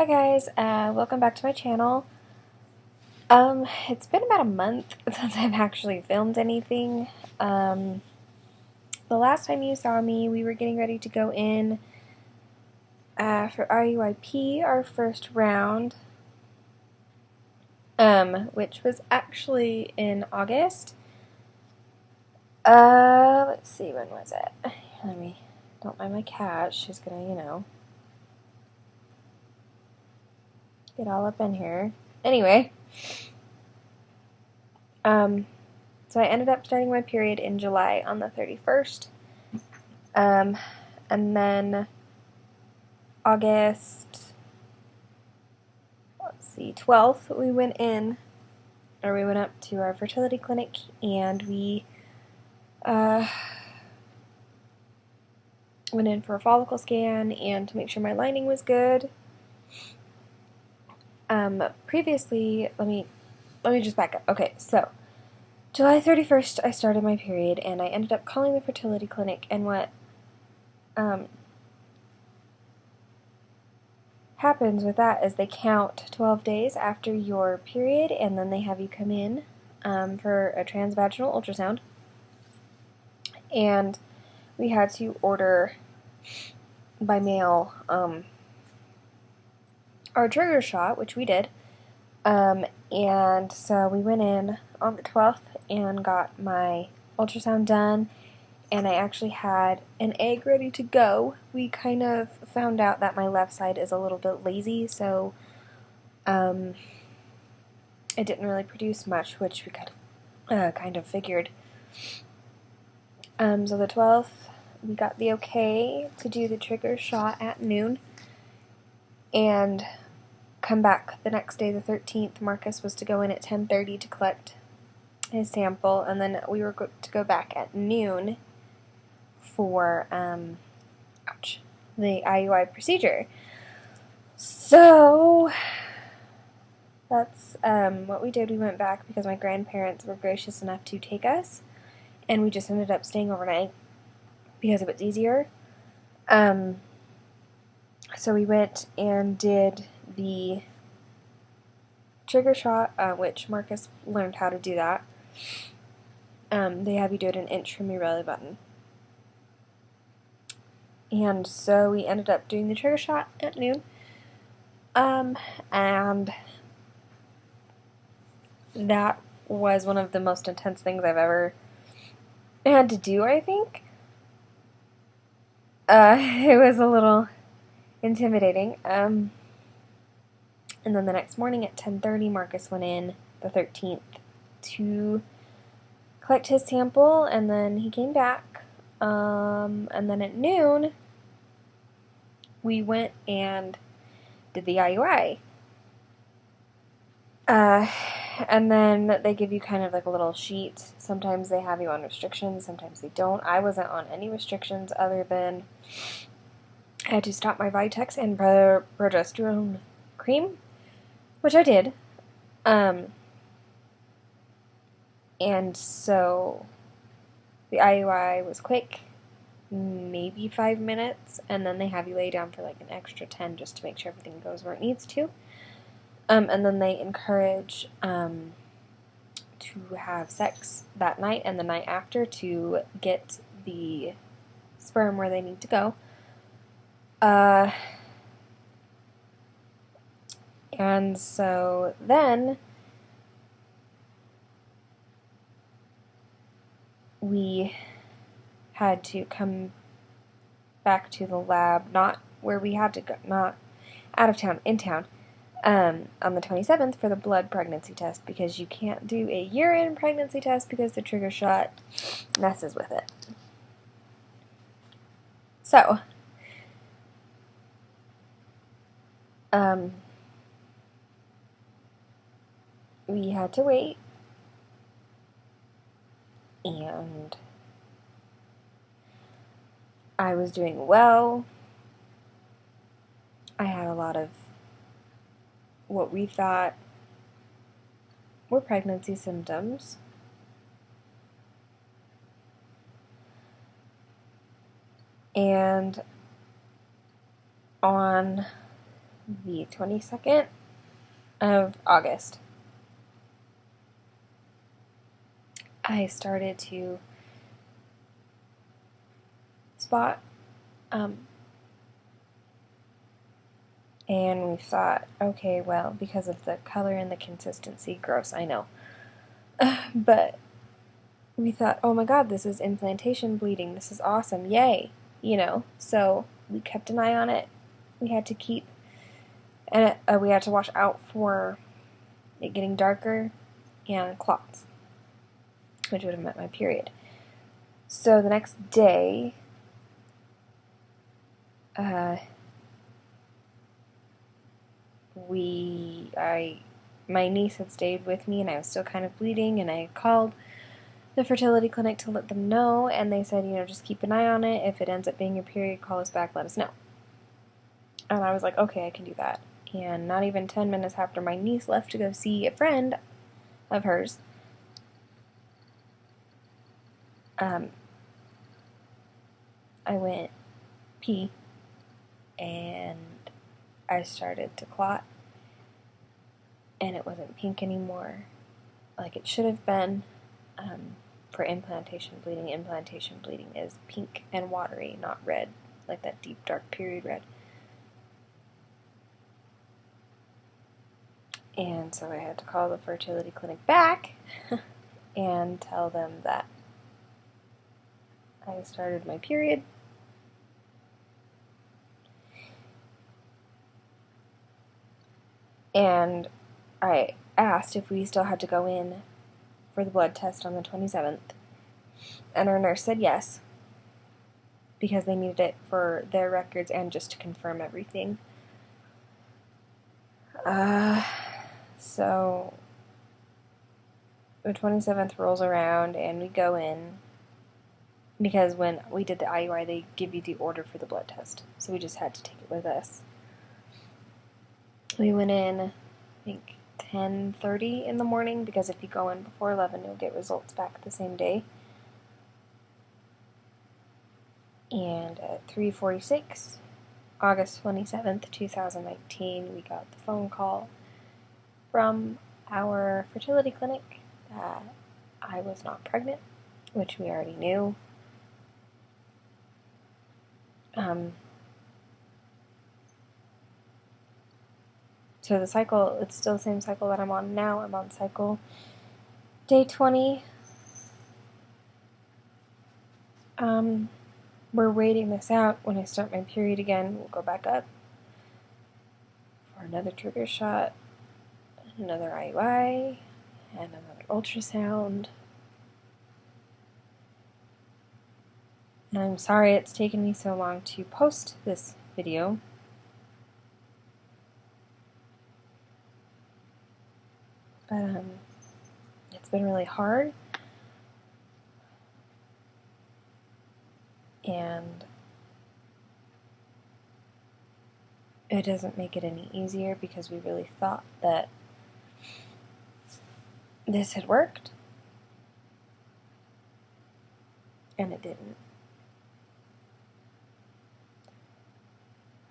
guys, welcome back to my channel. It's been about a month since I've actually filmed anything. The last time you saw me, we were getting ready to go in for IUIP, our first round, which was actually in August. Let's see, when was it? Don't mind my cat, she's gonna, get all up in here. Anyway, so I ended up starting my period in July on the 31st, and then August, 12th, we went up to our fertility clinic, and we went in for a follicle scan and to make sure my lining was good. Previously, let me just back up. Okay, so July 31st, I started my period, and I ended up calling the fertility clinic, and what happens with that is they count 12 days after your period, and then they have you come in for a transvaginal ultrasound, and we had to order by mail our trigger shot, which we did, and so we went in on the 12th and got my ultrasound done, and I actually had an egg ready to go. We kind of found out that my left side is a little bit lazy, so it didn't really produce much, which we kind of figured. So the 12th, we got the okay to do the trigger shot at noon, and come back the next day, the 13th. Marcus was to go in at 10:30 to collect his sample, and then we were to go back at noon for the IUI procedure. So that's what we did. We went back because my grandparents were gracious enough to take us, and we just ended up staying overnight because it was easier. So we went and did the trigger shot, which Marcus learned how to do that. They have you do it an inch from your belly button. And so we ended up doing the trigger shot at noon. And that was one of the most intense things I've ever had to do, I think. It was a little intimidating. And then the next morning at 10:30, Marcus went in, the 13th, to collect his sample, and then he came back. And then at noon, we went and did the IUI. And then they give you kind of like a little sheet. Sometimes they have you on restrictions, sometimes they don't. I wasn't on any restrictions other than I had to stop my Vitex and progesterone cream, which I did. And so the IUI was quick, maybe 5 minutes, and then they have you lay down for like an extra 10 just to make sure everything goes where it needs to. And then they encourage to have sex that night and the night after to get the sperm where they need to go. And so then we had to come back to the lab, not where we had to go, not out of town, in town, on the 27th for the blood pregnancy test, because you can't do a urine pregnancy test because the trigger shot messes with it. So, we had to wait, and I was doing well. I had a lot of what we thought were pregnancy symptoms. And on the 22nd of August, I started to spot, and we thought, okay, well, because of the color and the consistency, gross, I know, but we thought, oh my god, this is implantation bleeding, this is awesome, yay, so we kept an eye on it. We had to keep, and we had to watch out for it getting darker and clots, which would have meant my period. So the next day, my niece had stayed with me, and I was still kind of bleeding, and I called the fertility clinic to let them know, and they said, just keep an eye on it. If it ends up being your period, call us back, let us know. And I was like, okay, I can do that. And not even 10 minutes after my niece left to go see a friend of hers, I went pee, and I started to clot, and it wasn't pink anymore like it should have been. For implantation bleeding is pink and watery, not red, like that deep dark period red. And so I had to call the fertility clinic back and tell them that I started my period. And I asked if we still had to go in for the blood test on the 27th. And our nurse said yes, because they needed it for their records and just to confirm everything. So the 27th rolls around and we go in, because when we did the IUI, they give you the order for the blood test. So we just had to take it with us. We went in, I think, 10:30 in the morning, because if you go in before 11, you'll get results back the same day. And at 3:46, August 27th, 2019, we got the phone call from our fertility clinic that I was not pregnant, which we already knew. So the cycle, it's still the same cycle that I'm on now. I'm on cycle day 20. We're waiting this out. When I start my period again, we'll go back up for another trigger shot, another IUI, and another ultrasound. And I'm sorry it's taken me so long to post this video. But it's been really hard. And it doesn't make it any easier, because we really thought that this had worked, and it didn't.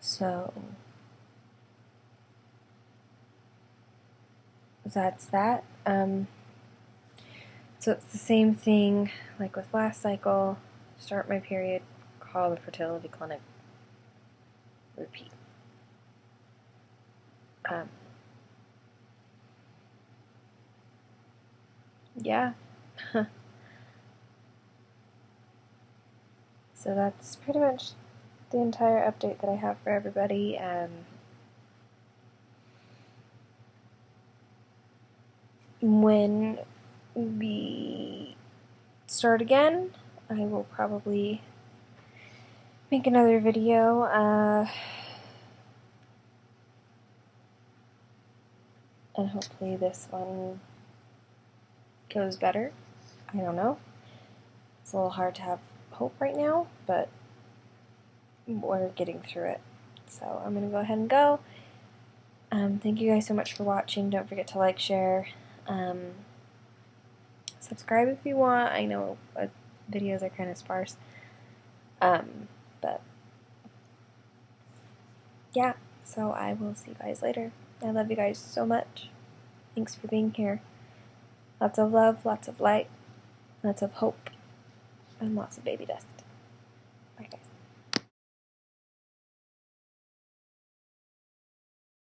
So that's that. So it's the same thing like with last cycle. Start my period, call the fertility clinic, repeat. Yeah. So that's pretty much the entire update that I have for everybody. When we start again, I will probably make another video. And hopefully this one goes better. I don't know. It's a little hard to have hope right now, but we're getting through it. So I'm going to go ahead and go. Thank you guys so much for watching. Don't forget to like, share, subscribe if you want. I know videos are kind of sparse. But yeah. So I will see you guys later. I love you guys so much. Thanks for being here. Lots of love, lots of light, lots of hope, and lots of baby dust. Bye, guys.